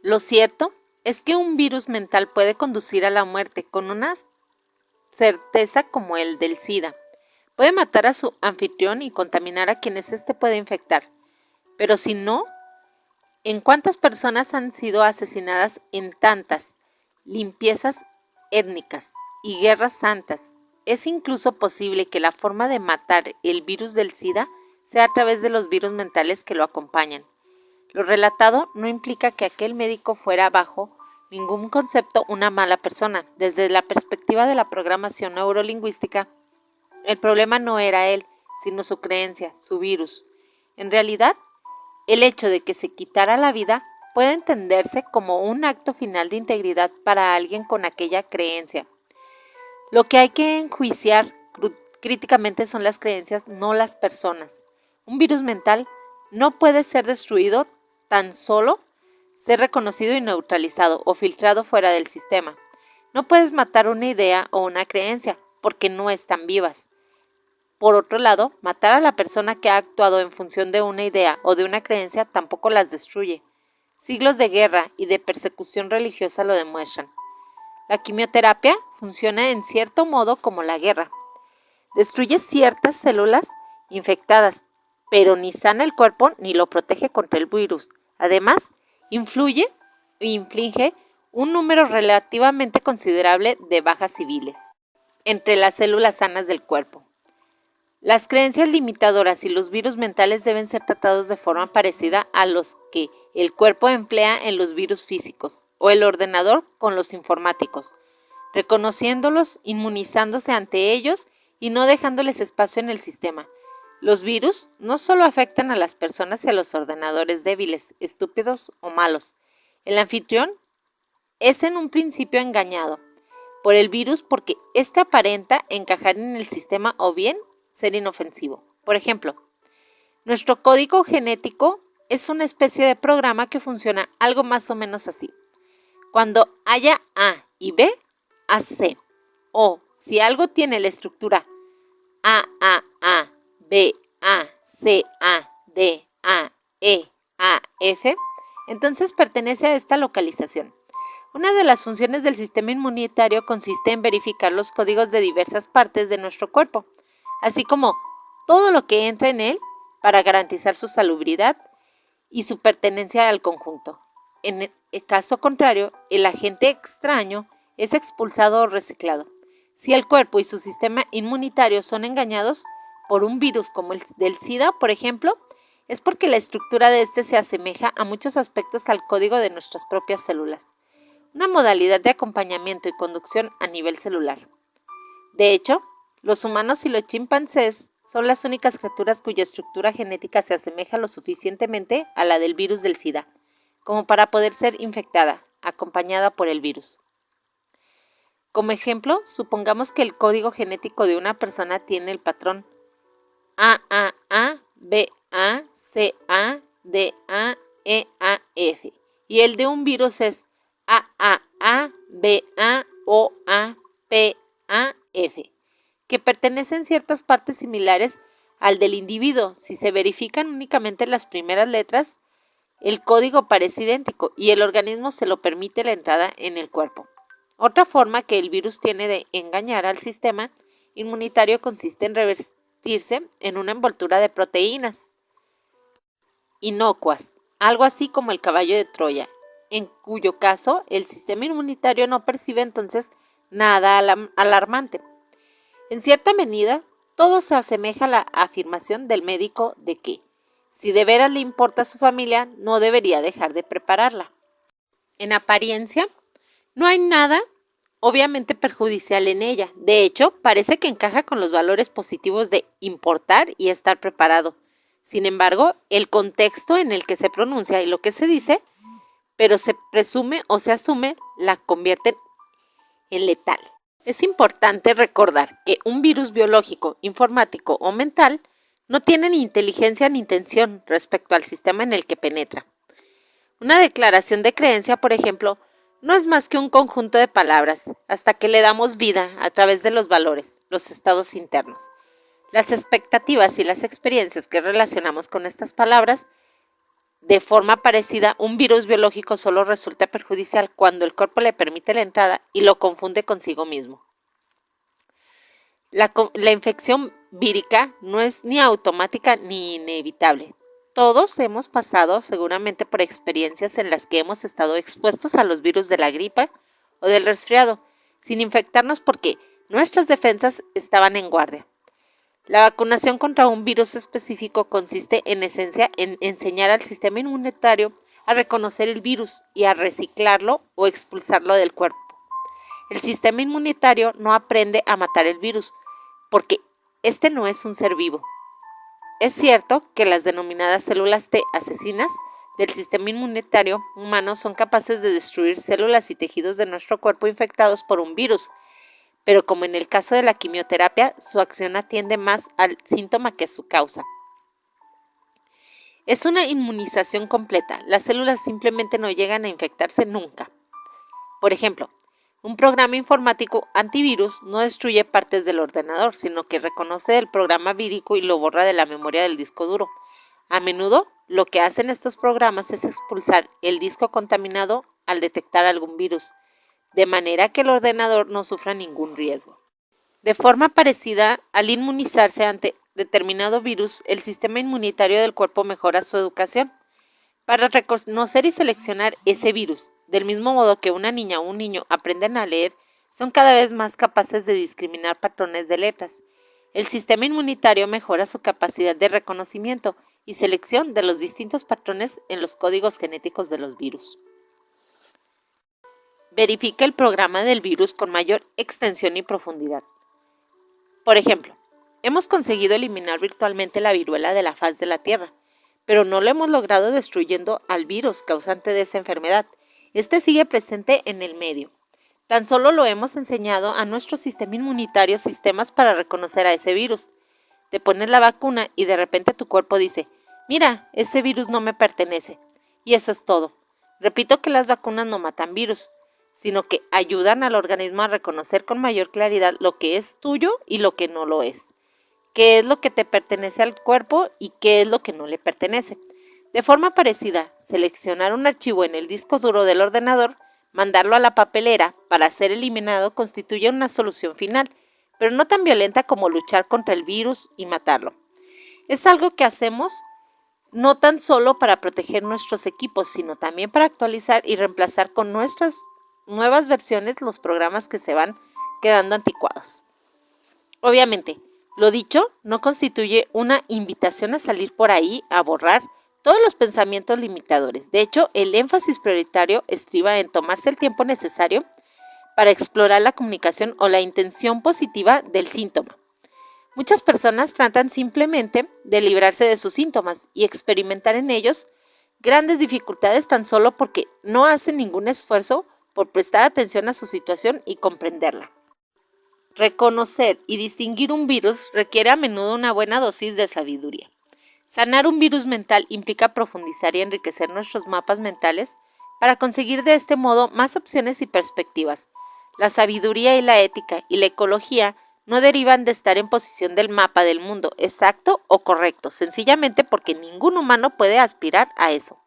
Lo cierto es que un virus mental puede conducir a la muerte con una certeza como el del SIDA. Puede matar a su anfitrión y contaminar a quienes éste puede infectar. Pero si no, ¿en cuántas personas han sido asesinadas en tantas limpiezas étnicas y guerras santas? Es incluso posible que la forma de matar el virus del SIDA sea a través de los virus mentales que lo acompañan. Lo relatado no implica que aquel médico fuera bajo ningún concepto una mala persona. Desde la perspectiva de la programación neurolingüística, el problema no era él, sino su creencia, su virus. En realidad, el hecho de que se quitara la vida puede entenderse como un acto final de integridad para alguien con aquella creencia. Lo que hay que enjuiciar críticamente son las creencias, no las personas. Un virus mental no puede ser destruido, tan solo ser reconocido y neutralizado o filtrado fuera del sistema. No puedes matar una idea o una creencia porque no están vivas. Por otro lado, matar a la persona que ha actuado en función de una idea o de una creencia tampoco las destruye. Siglos de guerra y de persecución religiosa lo demuestran. La quimioterapia funciona en cierto modo como la guerra. Destruye ciertas células infectadas, pero ni sana el cuerpo ni lo protege contra el virus. Además, inflinge un número relativamente considerable de bajas civiles entre las células sanas del cuerpo. Las creencias limitadoras y los virus mentales deben ser tratados de forma parecida a los que el cuerpo emplea en los virus físicos o el ordenador con los informáticos, reconociéndolos, inmunizándose ante ellos y no dejándoles espacio en el sistema. Los virus no solo afectan a las personas y a los ordenadores débiles, estúpidos o malos. El anfitrión es en un principio engañado por el virus porque éste aparenta encajar en el sistema o bien ser inofensivo. Por ejemplo, nuestro código genético es una especie de programa que funciona algo más o menos así. Cuando haya A y B, haz C. O si algo tiene la estructura A, B, A, C, A, D, A, E, A, F, entonces pertenece a esta localización. Una de las funciones del sistema inmunitario consiste en verificar los códigos de diversas partes de nuestro cuerpo, así como todo lo que entra en él para garantizar su salubridad y su pertenencia al conjunto. En el caso contrario, el agente extraño es expulsado o reciclado. Si el cuerpo y su sistema inmunitario son engañados por un virus como el del SIDA, por ejemplo, es porque la estructura de este se asemeja a muchos aspectos al código de nuestras propias células, una modalidad de acompañamiento y conducción a nivel celular. De hecho, los humanos y los chimpancés son las únicas criaturas cuya estructura genética se asemeja lo suficientemente a la del virus del SIDA, como para poder ser infectada, acompañada por el virus. Como ejemplo, supongamos que el código genético de una persona tiene el patrón AAA, BA, CA, DA, EAF y el de un virus es AAA, BA, OA, PAF, que pertenecen ciertas partes similares al del individuo. Si se verifican únicamente las primeras letras, el código parece idéntico y el organismo se lo permite la entrada en el cuerpo. Otra forma que el virus tiene de engañar al sistema inmunitario consiste en revestirse en una envoltura de proteínas inocuas, algo así como el caballo de Troya, en cuyo caso el sistema inmunitario no percibe entonces nada alarmante. En cierta medida, todo se asemeja a la afirmación del médico de que, si de veras le importa a su familia, no debería dejar de prepararla. En apariencia, no hay nada obviamente perjudicial en ella. De hecho, parece que encaja con los valores positivos de importar y estar preparado. Sin embargo, el contexto en el que se pronuncia y lo que se dice, pero se presume o se asume, la convierten en letal. Es importante recordar que un virus biológico, informático o mental no tiene ni inteligencia ni intención respecto al sistema en el que penetra. Una declaración de creencia, por ejemplo, no es más que un conjunto de palabras hasta que le damos vida a través de los valores, los estados internos. Las expectativas y las experiencias que relacionamos con estas palabras De forma parecida, un virus biológico solo resulta perjudicial cuando el cuerpo le permite la entrada y lo confunde consigo mismo. La infección vírica no es ni automática ni inevitable. Todos hemos pasado seguramente por experiencias en las que hemos estado expuestos a los virus de la gripa o del resfriado, sin infectarnos porque nuestras defensas estaban en guardia. La vacunación contra un virus específico consiste en esencia en enseñar al sistema inmunitario a reconocer el virus y a reciclarlo o expulsarlo del cuerpo. El sistema inmunitario no aprende a matar el virus porque este no es un ser vivo. Es cierto que las denominadas células T asesinas del sistema inmunitario humano son capaces de destruir células y tejidos de nuestro cuerpo infectados por un virus, pero como en el caso de la quimioterapia, su acción atiende más al síntoma que a su causa. Es una inmunización completa, las células simplemente no llegan a infectarse nunca. Por ejemplo, un programa informático antivirus no destruye partes del ordenador, sino que reconoce el programa vírico y lo borra de la memoria del disco duro. A menudo, lo que hacen estos programas es expulsar el disco contaminado al detectar algún virus, de manera que el ordenador no sufra ningún riesgo. De forma parecida, al inmunizarse ante determinado virus, el sistema inmunitario del cuerpo mejora su educación para reconocer y seleccionar ese virus. Del mismo modo que una niña o un niño aprenden a leer, son cada vez más capaces de discriminar patrones de letras. El sistema inmunitario mejora su capacidad de reconocimiento y selección de los distintos patrones en los códigos genéticos de los virus. Verifica el programa del virus con mayor extensión y profundidad. Por ejemplo, hemos conseguido eliminar virtualmente la viruela de la faz de la Tierra, pero no lo hemos logrado destruyendo al virus causante de esa enfermedad. Este sigue presente en el medio. Tan solo lo hemos enseñado a nuestro sistema inmunitario sistemas para reconocer a ese virus. Te pones la vacuna y de repente tu cuerpo dice, mira, ese virus no me pertenece. Y eso es todo. Repito que las vacunas no matan virus, sino que ayudan al organismo a reconocer con mayor claridad lo que es tuyo y lo que no lo es. Qué es lo que te pertenece al cuerpo y qué es lo que no le pertenece. De forma parecida, seleccionar un archivo en el disco duro del ordenador, mandarlo a la papelera para ser eliminado constituye una solución final, pero no tan violenta como luchar contra el virus y matarlo. Es algo que hacemos no tan solo para proteger nuestros equipos, sino también para actualizar y reemplazar con nuestras nuevas versiones los programas que se van quedando anticuados. Obviamente, lo dicho no constituye una invitación a salir por ahí a borrar todos los pensamientos limitadores. De hecho, el énfasis prioritario estriba en tomarse el tiempo necesario para explorar la comunicación o la intención positiva del síntoma. Muchas personas tratan simplemente de librarse de sus síntomas y experimentar en ellos grandes dificultades tan solo porque no hacen ningún esfuerzo por prestar atención a su situación y comprenderla. Reconocer y distinguir un virus requiere a menudo una buena dosis de sabiduría. Sanar un virus mental implica profundizar y enriquecer nuestros mapas mentales para conseguir de este modo más opciones y perspectivas. La sabiduría y la ética y la ecología no derivan de estar en posición del mapa del mundo exacto o correcto, sencillamente porque ningún humano puede aspirar a eso.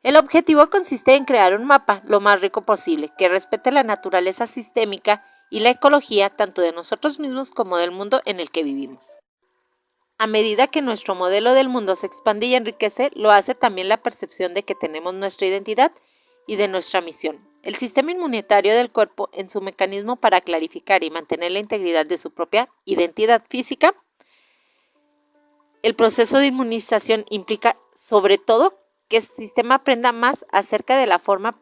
El objetivo consiste en crear un mapa lo más rico posible, que respete la naturaleza sistémica y la ecología tanto de nosotros mismos como del mundo en el que vivimos. A medida que nuestro modelo del mundo se expande y enriquece, lo hace también la percepción de que tenemos nuestra identidad y de nuestra misión. El sistema inmunitario del cuerpo, en su mecanismo para clarificar y mantener la integridad de su propia identidad física, el proceso de inmunización implica sobre todo que el sistema aprenda más acerca de la forma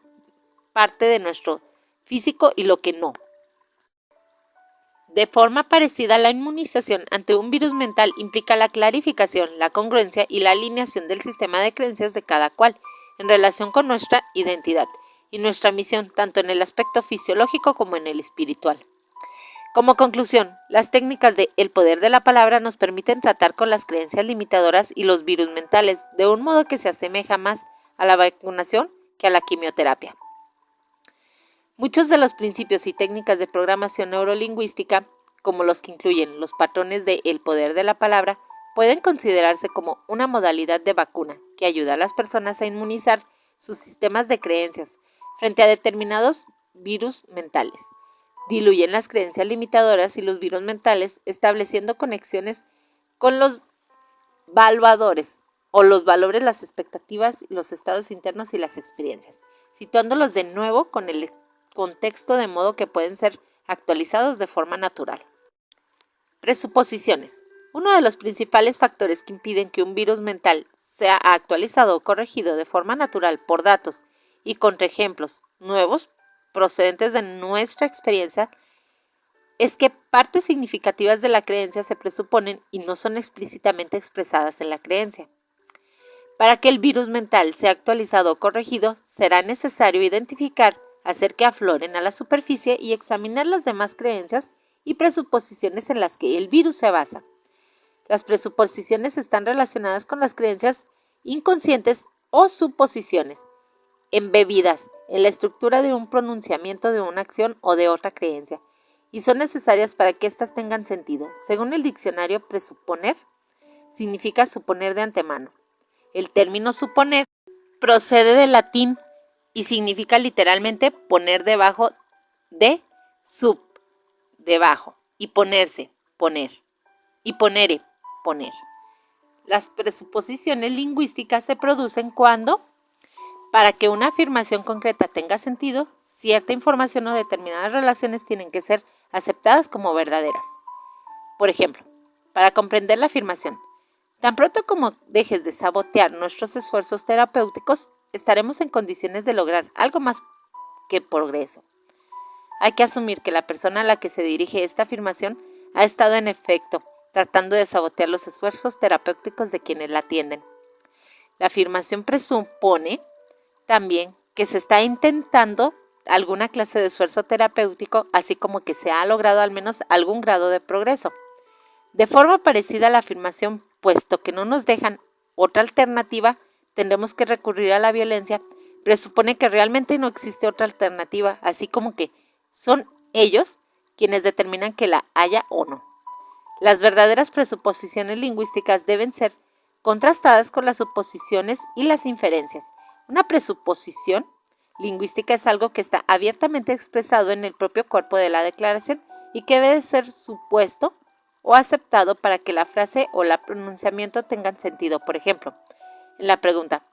parte de nuestro físico y lo que no. De forma parecida, la inmunización ante un virus mental implica la clarificación, la congruencia y la alineación del sistema de creencias de cada cual en relación con nuestra identidad y nuestra misión, tanto en el aspecto fisiológico como en el espiritual. Como conclusión, las técnicas de El Poder de la Palabra nos permiten tratar con las creencias limitadoras y los virus mentales de un modo que se asemeja más a la vacunación que a la quimioterapia. Muchos de los principios y técnicas de programación neurolingüística, como los que incluyen los patrones de El Poder de la Palabra, pueden considerarse como una modalidad de vacuna que ayuda a las personas a inmunizar sus sistemas de creencias frente a determinados virus mentales. Diluyen las creencias limitadoras y los virus mentales, estableciendo conexiones con los valuadores o los valores, las expectativas, los estados internos y las experiencias, situándolos de nuevo con el contexto de modo que pueden ser actualizados de forma natural. Presuposiciones. Uno de los principales factores que impiden que un virus mental sea actualizado o corregido de forma natural por datos y contraejemplos nuevos procedentes de nuestra experiencia es que partes significativas de la creencia se presuponen y no son explícitamente expresadas en la creencia. Para que el virus mental sea actualizado o corregido, será necesario identificar, hacer que afloren a la superficie y examinar las demás creencias y presuposiciones en las que el virus se basa. Las presuposiciones están relacionadas con las creencias inconscientes o suposiciones, embebidas en la estructura de un pronunciamiento de una acción o de otra creencia, y son necesarias para que éstas tengan sentido. Según el diccionario, presuponer significa suponer de antemano. El término suponer procede del latín y significa literalmente poner debajo de sub, debajo, y ponerse, poner, y ponere, poner. Las presuposiciones lingüísticas se producen cuando, para que una afirmación concreta tenga sentido, cierta información o determinadas relaciones tienen que ser aceptadas como verdaderas. Por ejemplo, para comprender la afirmación, tan pronto como dejes de sabotear nuestros esfuerzos terapéuticos, estaremos en condiciones de lograr algo más que progreso. Hay que asumir que la persona a la que se dirige esta afirmación ha estado en efecto tratando de sabotear los esfuerzos terapéuticos de quienes la atienden. La afirmación presupone también que se está intentando alguna clase de esfuerzo terapéutico, así como que se ha logrado al menos algún grado de progreso. De forma parecida a la afirmación, puesto que no nos dejan otra alternativa, tendremos que recurrir a la violencia, presupone que realmente no existe otra alternativa, así como que son ellos quienes determinan que la haya o no. Las verdaderas presuposiciones lingüísticas deben ser contrastadas con las suposiciones y las inferencias. Una presuposición lingüística es algo que está abiertamente expresado en el propio cuerpo de la declaración y que debe ser supuesto o aceptado para que la frase o el pronunciamiento tengan sentido. Por ejemplo, en la pregunta,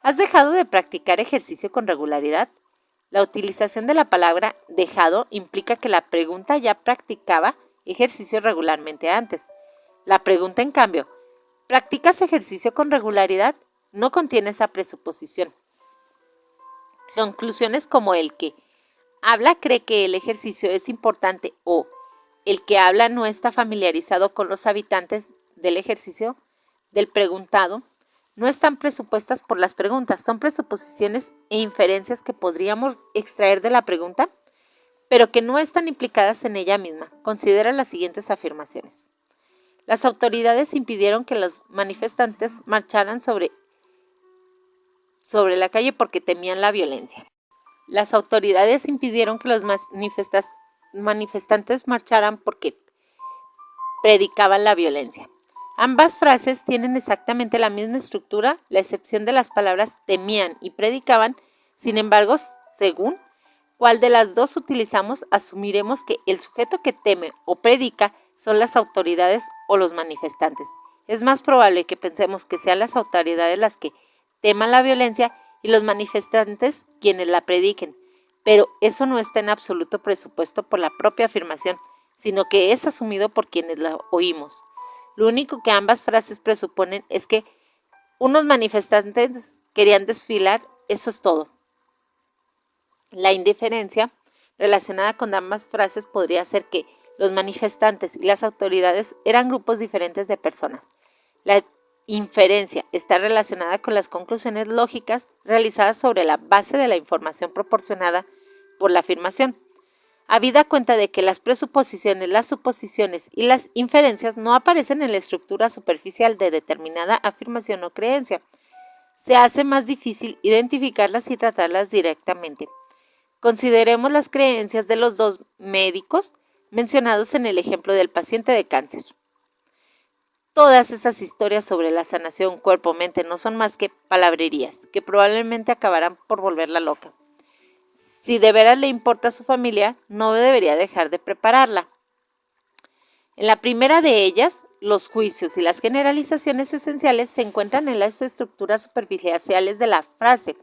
¿has dejado de practicar ejercicio con regularidad? La utilización de la palabra dejado implica que la pregunta ya practicaba ejercicio regularmente antes. La pregunta, en cambio, ¿practicas ejercicio con regularidad? No contiene esa presuposición. Conclusiones como el que habla cree que el ejercicio es importante o el que habla no está familiarizado con los habitantes del ejercicio del preguntado no están presupuestas por las preguntas, son presuposiciones e inferencias que podríamos extraer de la pregunta, pero que no están implicadas en ella misma. Considera las siguientes afirmaciones. Las autoridades impidieron que los manifestantes marcharan sobre la calle porque temían la violencia. Las autoridades impidieron que los manifestantes marcharan porque predicaban la violencia. Ambas frases tienen exactamente la misma estructura, la excepción de las palabras temían y predicaban. Sin embargo, según cuál de las dos utilizamos, asumiremos que el sujeto que teme o predica son las autoridades o los manifestantes. Es más probable que pensemos que sean las autoridades las que teman la violencia y los manifestantes quienes la prediquen, pero eso no está en absoluto presupuesto por la propia afirmación, sino que es asumido por quienes la oímos. Lo único que ambas frases presuponen es que unos manifestantes querían desfilar, eso es todo. La indiferencia relacionada con ambas frases podría ser que los manifestantes y las autoridades eran grupos diferentes de personas. La inferencia está relacionada con las conclusiones lógicas realizadas sobre la base de la información proporcionada por la afirmación. Habida cuenta de que las presuposiciones, las suposiciones y las inferencias no aparecen en la estructura superficial de determinada afirmación o creencia, se hace más difícil identificarlas y tratarlas directamente. Consideremos las creencias de los dos médicos mencionados en el ejemplo del paciente de cáncer. Todas esas historias sobre la sanación cuerpo-mente no son más que palabrerías, que probablemente acabarán por volverla loca. Si de veras le importa a su familia, no debería dejar de prepararla. En la primera de ellas, los juicios y las generalizaciones esenciales se encuentran en las estructuras superficiales de la frase,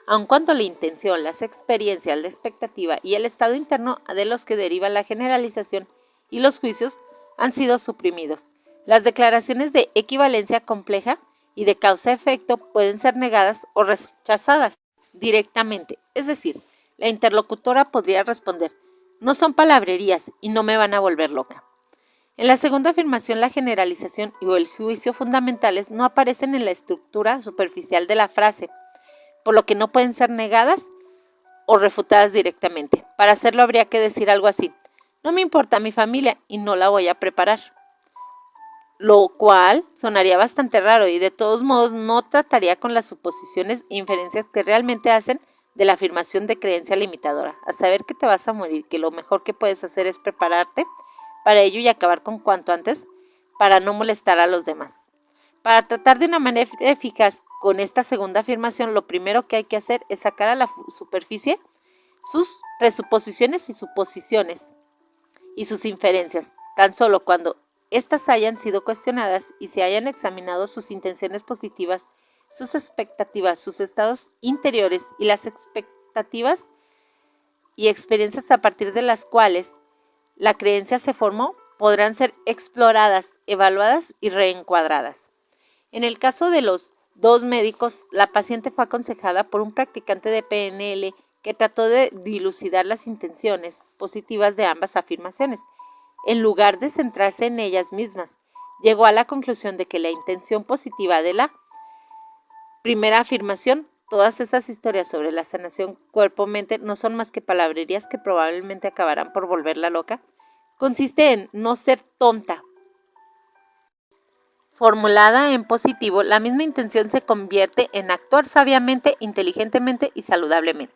aun cuando la intención, las experiencias, la expectativa y el estado interno de los que deriva la generalización y los juicios han sido suprimidos. Las declaraciones de equivalencia compleja y de causa-efecto pueden ser negadas o rechazadas directamente, es decir, la interlocutora podría responder, no son palabrerías y no me van a volver loca. En la segunda afirmación, la generalización y el juicio fundamentales no aparecen en la estructura superficial de la frase, por lo que no pueden ser negadas o refutadas directamente. Para hacerlo habría que decir algo así, no me importa mi familia y no la voy a preparar. Lo cual sonaría bastante raro y de todos modos no trataría con las suposiciones e inferencias que realmente hacen de la afirmación de creencia limitadora, a saber que te vas a morir, que lo mejor que puedes hacer es prepararte para ello y acabar con cuanto antes para no molestar a los demás. Para tratar de una manera eficaz con esta segunda afirmación, lo primero que hay que hacer es sacar a la superficie sus presuposiciones y suposiciones y sus inferencias, tan solo cuando estas hayan sido cuestionadas y se hayan examinado sus intenciones positivas, sus expectativas, sus estados interiores y las expectativas y experiencias a partir de las cuales la creencia se formó, podrán ser exploradas, evaluadas y reencuadradas. En el caso de los dos médicos, la paciente fue aconsejada por un practicante de PNL que trató de dilucidar las intenciones positivas de ambas afirmaciones. En lugar de centrarse en ellas mismas, llegó a la conclusión de que la intención positiva de la primera afirmación, todas esas historias sobre la sanación cuerpo-mente no son más que palabrerías que probablemente acabarán por volverla loca, consiste en no ser tonta. Formulada en positivo, la misma intención se convierte en actuar sabiamente, inteligentemente y saludablemente.